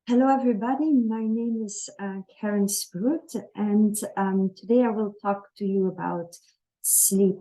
Hello, everybody. My name is Karen Spruyt, and today I will talk to you about sleep.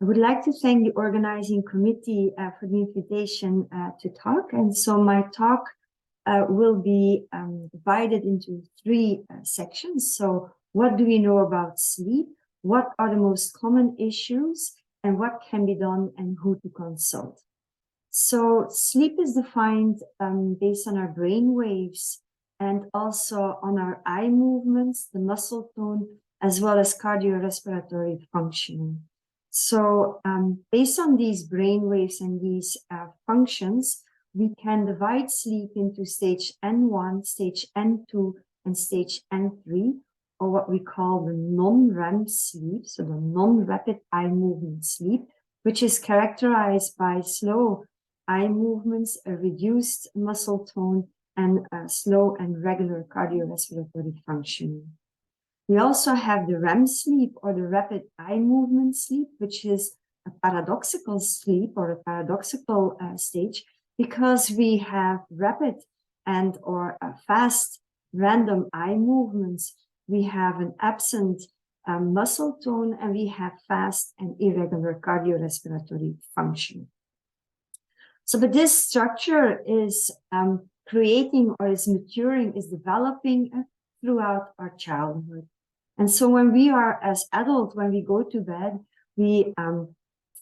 I would like to thank the organizing committee for the invitation to talk. And so my talk will be divided into three sections. So what do we know about sleep? What are the most common issues? And what can be done and who to consult? So sleep is defined based on our brain waves and also on our eye movements, the muscle tone, as well as cardiorespiratory functioning. So based on these brain waves and these functions, we can divide sleep into stage N1, stage N2, and stage N3, or what we call the non-REM sleep, so the non-rapid eye movement sleep, which is characterized by slow eye movements, a reduced muscle tone, and slow and regular cardiorespiratory functioning. We also have the REM sleep, or the rapid eye movement sleep, which is a paradoxical sleep or a paradoxical stage, because we have rapid and or fast random eye movements. We have an absent muscle tone, and we have fast and irregular cardiorespiratory function. So, but this structure is creating or is maturing, is developing throughout our childhood. And so when we are as adults, when we go to bed, we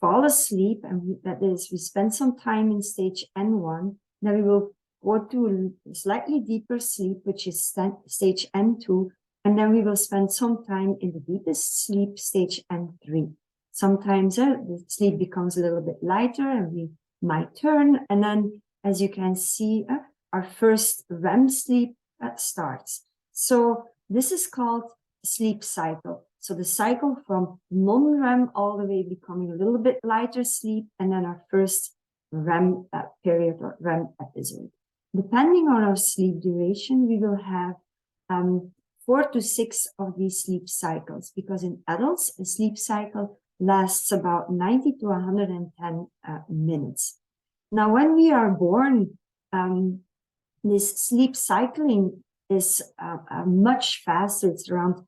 fall asleep, and that is, we spend some time in stage N1, then we will go to a slightly deeper sleep, which is stage N2, and then we will spend some time in the deepest sleep, stage N3. Sometimes the sleep becomes a little bit lighter, and we might turn, and then, as you can see, our first REM sleep starts. So this is called sleep cycle. So the cycle from non-REM all the way becoming a little bit lighter sleep, and then our first REM period or REM episode. Depending on our sleep duration, we will have 4 to 6 of these sleep cycles, because in adults, a sleep cycle lasts about 90 to 110 minutes. Now, when we are born, this sleep cycling is much faster. It's around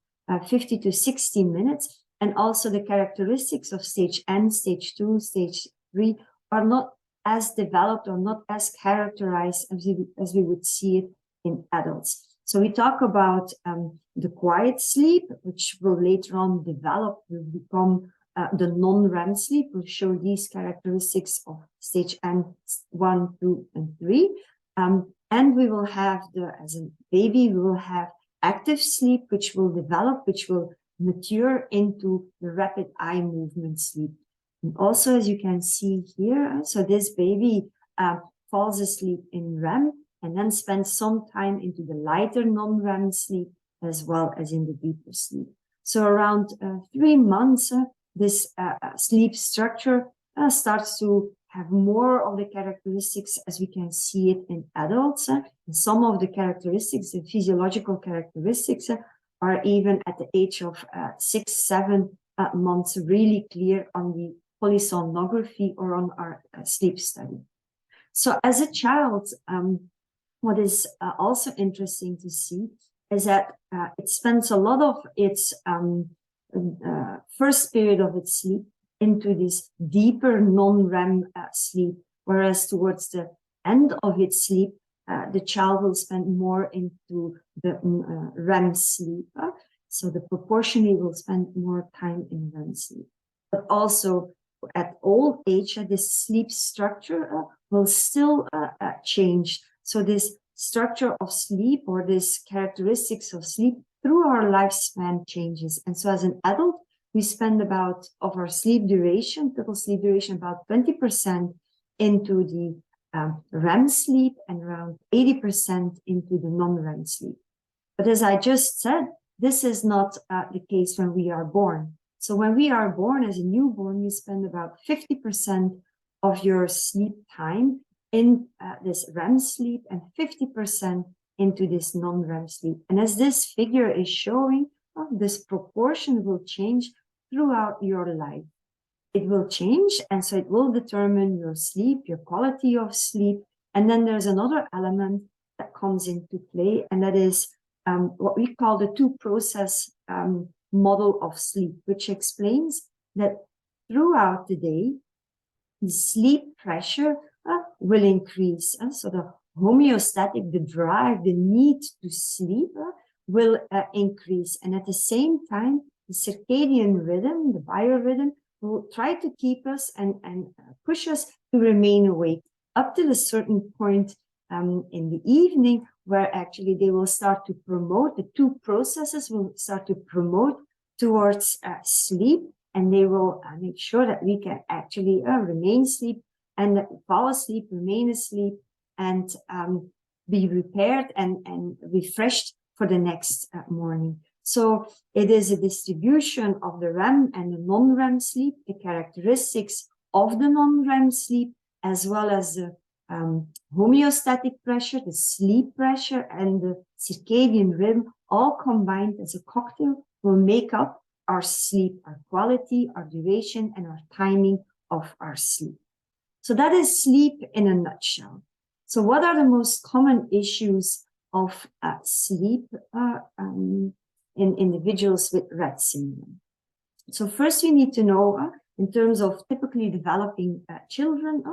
50 to 60 minutes. And also the characteristics of stage N, stage 2, stage 3 are not as developed or not as characterized as we would see it in adults. So we talk about the quiet sleep, which will later on develop, will become the non-REM sleep. Will show these characteristics of stage N1, 2, and 3. And we will have, as a baby, we will have active sleep, which will develop, which will mature into the rapid eye movement sleep. And also, as you can see here, so this baby falls asleep in REM and then spends some time into the lighter non-REM sleep, as well as in the deeper sleep. So around 3 months, this sleep structure starts to have more of the characteristics as we can see it in adults. And some of the characteristics, the physiological characteristics, are even at the age of 6, 7 months really clear on the polysomnography or on our sleep study. So as a child, what is also interesting to see is that it spends a lot of its first period of its sleep into this deeper non-REM sleep, whereas towards the end of its sleep, the child will spend more into the REM sleep. So the proportionally will spend more time in REM sleep. But also at old age, this sleep structure will still change. So this structure of sleep, or this characteristics of sleep through our lifespan changes. And so as an adult, we spend about, of our sleep duration, total sleep duration, about 20% into the REM sleep and around 80% into the non-REM sleep. But as I just said, this is not the case when we are born. So when we are born as a newborn, you spend about 50% of your sleep time in this REM sleep and 50% into this non-REM sleep. And as this figure is showing, this proportion will change throughout your life. It will change, and so it will determine your sleep, your quality of sleep. And then there's another element that comes into play, and that is what we call the two-process model of sleep, which explains that throughout the day, the sleep pressure will increase. So the homeostatic, the drive, the need to sleep will increase. And at the same time, the circadian rhythm, the biorhythm, will try to keep us and push us to remain awake up till a certain point in the evening, where actually they will start to promote, the two processes will start to promote towards sleep, and they will make sure that we can actually remain asleep and fall asleep, remain asleep, and be repaired and refreshed for the next morning. So it is a distribution of the REM and the non-REM sleep, the characteristics of the non-REM sleep, as well as the homeostatic pressure, the sleep pressure, and the circadian rhythm, all combined as a cocktail, will make up our sleep, our quality, our duration, and our timing of our sleep. So that is sleep in a nutshell. So what are the most common issues of sleep in individuals with Rett syndrome? So first we need to know, in terms of typically developing children,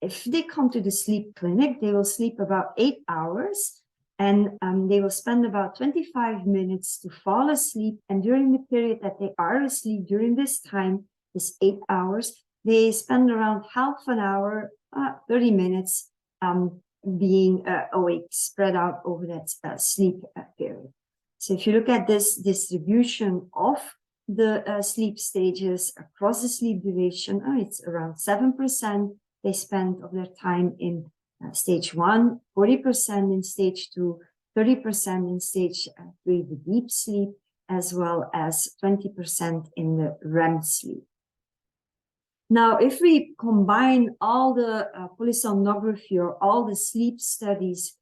if they come to the sleep clinic, they will sleep about 8 hours, and they will spend about 25 minutes to fall asleep. And during the period that they are asleep, during this time, this 8 hours, they spend around half an hour, 30 minutes being awake, spread out over that sleep period. So if you look at this distribution of the sleep stages across the sleep duration, it's around 7% they spend of their time in stage 1, 40% in stage 2, 30% in stage 3, the deep sleep, as well as 20% in the REM sleep. Now, if we combine all the polysomnography or all the sleep studies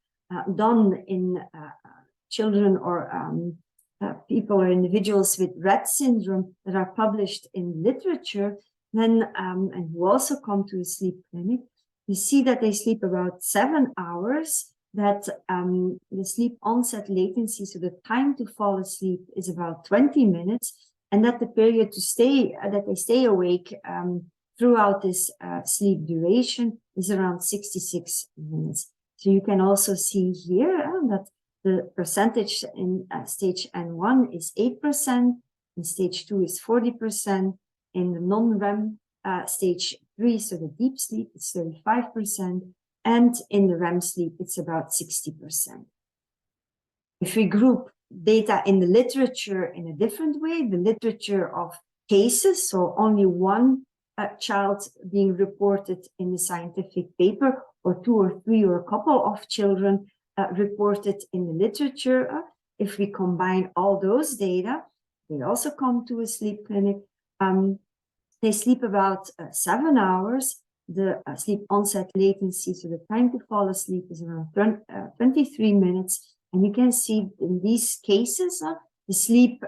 done in children or people or individuals with Rett syndrome that are published in literature, then and who also come to a sleep clinic, you see that they sleep about 7 hours, that the sleep onset latency, so the time to fall asleep, is about 20 minutes, and that the period to stay, that they stay awake throughout this sleep duration is around 66 minutes. So you can also see here that the percentage in stage N1 is 8%, in stage 2 is 40%, in the non-REM stage 3, so the deep sleep, it's 35%, and in the REM sleep, it's about 60%. If we group data in the literature in a different way, the literature of cases, so only one child being reported in the scientific paper, or 2 or 3 or a couple of children reported in the literature, if we combine all those data, they also come to a sleep clinic. They sleep about 7 hours. The sleep onset latency, so the time to fall asleep, is around 23 minutes. And you can see in these cases, the sleep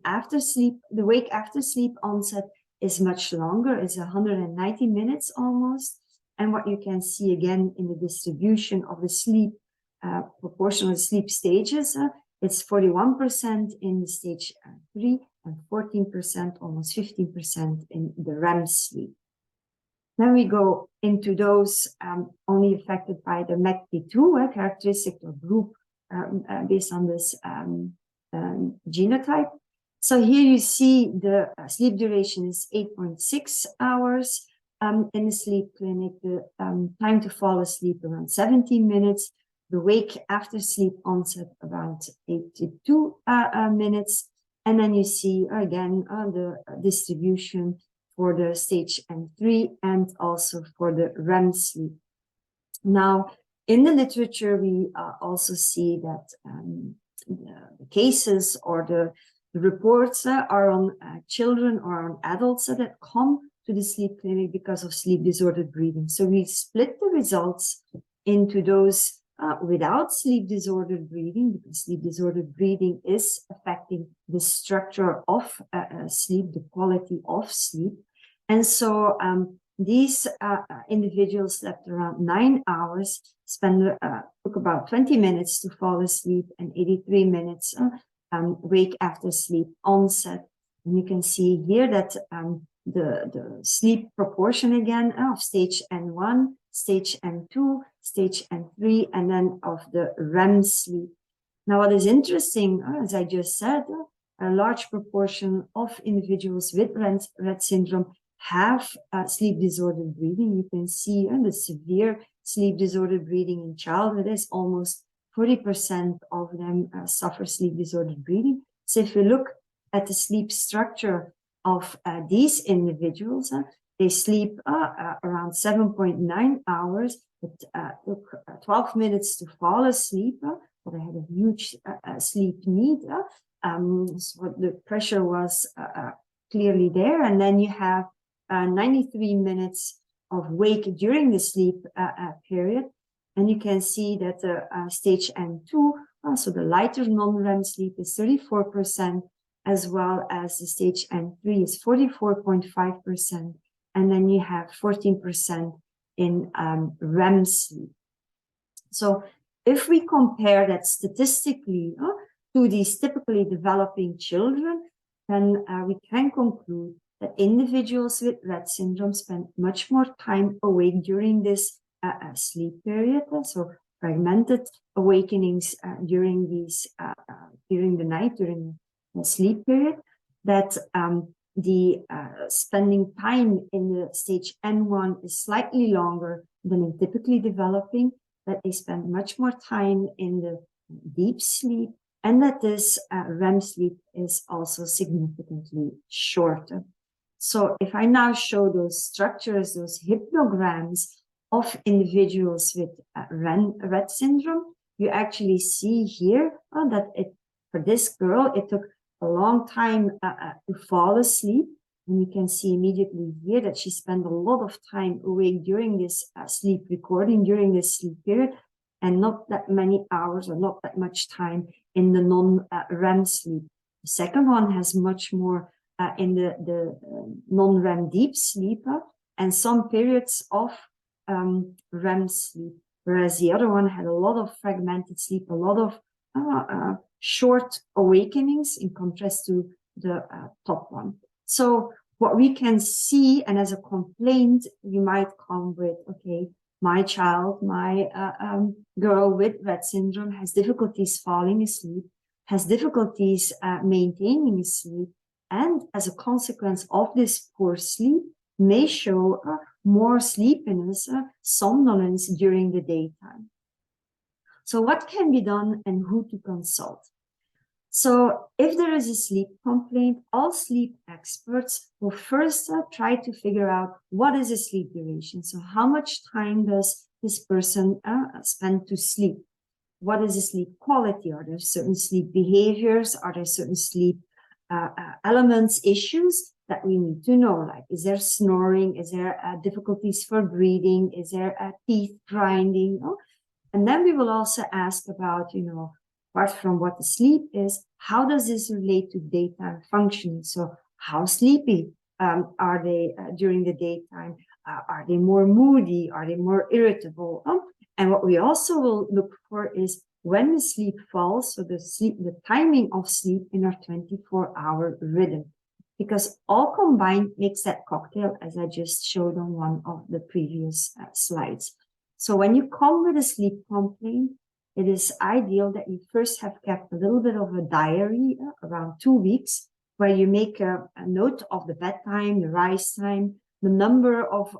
after sleep, the wake after sleep onset is much longer, is 190 minutes almost. And what you can see again in the distribution of the sleep, proportional sleep stages, it's 41% in stage 3 and 14%, almost 15% in the REM sleep. Then we go into those only affected by the MECP2 characteristic or group based on this genotype. So here you see the sleep duration is 8.6 hours in the sleep clinic, the time to fall asleep around 17 minutes, the wake after sleep onset about 82 minutes. And then you see again the distribution for the stage N3 and also for the REM sleep. Now, in the literature, we also see that the cases or the reports are on children or on adults that come to the sleep clinic because of sleep disordered breathing. So we split the results into those without sleep disordered breathing, because sleep disordered breathing is affecting the structure of sleep, the quality of sleep. And so these individuals slept around 9 hours, took about 20 minutes to fall asleep, and 83 minutes wake after sleep onset. And you can see here that the sleep proportion again of stage N1, stage N2, stage N3, and then of the REM sleep. Now, what is interesting, as I just said, a large proportion of individuals with Rett syndrome have sleep disordered breathing. You can see the severe sleep disordered breathing in childhood is almost 40% of them suffer sleep disordered breathing. So if you look at the sleep structure of these individuals, they sleep around 7.9 hours. It took 12 minutes to fall asleep, but they had a huge sleep need. So the pressure was clearly there. And then you have 93 minutes of wake during the sleep period. And you can see that stage N2, so the lighter non-REM sleep, is 34%, as well as the stage N3 is 44.5%. And then you have 14% in REM sleep. So if we compare that statistically to these typically developing children, then we can conclude that individuals with Rett syndrome spend much more time awake during this sleep period. So fragmented awakenings during the night, during the sleep period, that the spending time in the stage N1 is slightly longer than in typically developing, that they spend much more time in the deep sleep, and that this REM sleep is also significantly shorter. So if I now show those structures, those hypnograms of individuals with Rett syndrome, you actually see here that for this girl, it took a long time to fall asleep. And you can see immediately here that she spent a lot of time awake during this sleep recording, during this sleep period, and not that many hours or not that much time in the non-REM sleep. The second one has much more in the non-REM deep sleep and some periods of REM sleep, whereas the other one had a lot of fragmented sleep, a lot of short awakenings in contrast to the top one. So what we can see, and as a complaint, you might come with, okay, my child, my girl with Rett syndrome has difficulties falling asleep, has difficulties maintaining sleep, and as a consequence of this poor sleep, may show more sleepiness, somnolence during the daytime. So what can be done and who to consult? So if there is a sleep complaint, all sleep experts will first try to figure out what is a sleep duration. So how much time does this person spend to sleep? What is the sleep quality? Are there certain sleep behaviors? Are there certain sleep elements, issues that we need to know? Like, is there snoring? Is there difficulties for breathing? Is there teeth grinding? And then we will also ask about, apart from what the sleep is, how does this relate to daytime functioning? So how sleepy are they during the daytime? Are they more moody? Are they more irritable? And what we also will look for is when the sleep falls, so the timing of sleep in our 24-hour rhythm, because all combined makes that cocktail, as I just showed on one of the previous slides. So when you come with a sleep complaint, it is ideal that you first have kept a little bit of a diary, around 2 weeks, where you make a note of the bedtime, the rise time, the number of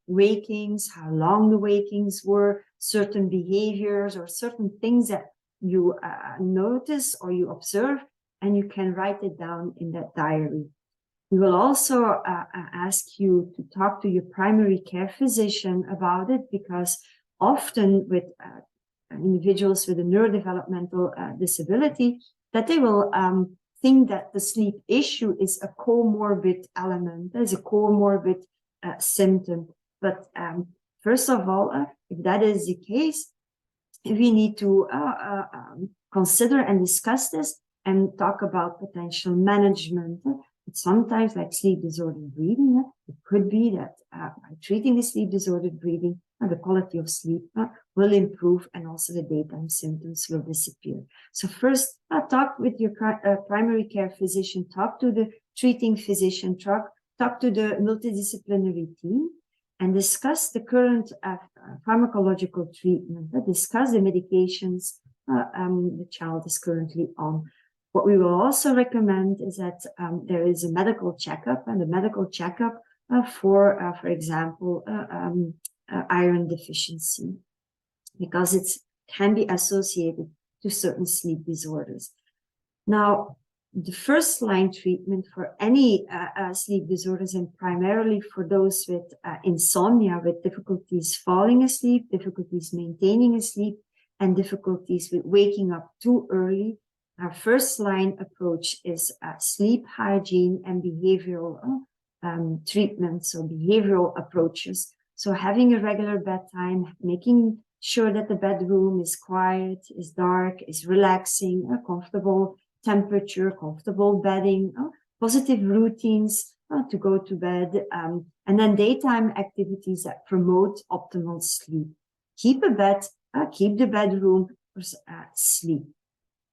wakings, how long the wakings were, certain behaviors or certain things that you notice or you observe, and you can write it down in that diary. We will also ask you to talk to your primary care physician about it, because often with individuals with a neurodevelopmental disability, that they will think that the sleep issue is a comorbid element, is a comorbid symptom. But first of all, if that is the case, we need to consider and discuss this and talk about potential management. But sometimes, like sleep disordered breathing, it could be that by treating the sleep disordered breathing, the quality of sleep will improve, and also the daytime symptoms will disappear. So first, talk with your primary care physician, talk to the treating physician, talk to the multidisciplinary team, and discuss the current pharmacological treatment, discuss the medications the child is currently on. What we will also recommend is that there is a medical checkup, and a medical checkup for example, iron deficiency, because it can be associated to certain sleep disorders. Now, the first line treatment for any sleep disorders, and primarily for those with insomnia, with difficulties falling asleep, difficulties maintaining asleep, and difficulties with waking up too early, our first line approach is sleep hygiene and behavioral treatments, so behavioral approaches. So having a regular bedtime, making sure that the bedroom is quiet, is dark, is relaxing, comfortable temperature, comfortable bedding, positive routines to go to bed, and then daytime activities that promote optimal sleep. Keep a bed, keep the bedroom for sleep.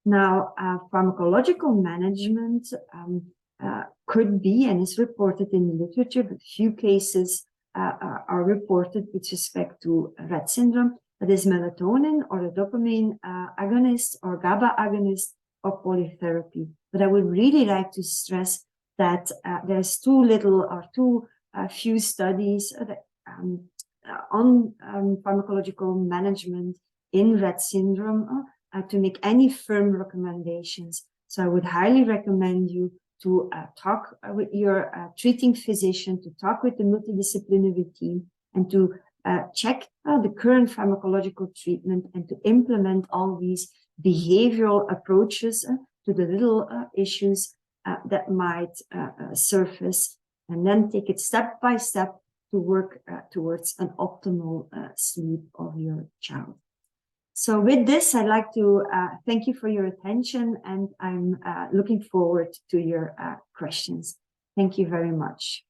Now, pharmacological management could be, and is reported in the literature, but few cases are reported with respect to Rett syndrome, that is melatonin or a dopamine agonist or GABA agonist or polytherapy. But I would really like to stress that there's too few studies on pharmacological management in Rett syndrome to make any firm recommendations. So I would highly recommend you to talk with your treating physician, to talk with the multidisciplinary team, and to check the current pharmacological treatment, and to implement all these behavioral approaches to the little issues that might surface, and then take it step by step to work towards an optimal sleep of your child. So with this, I'd like to thank you for your attention, and I'm looking forward to your questions. Thank you very much.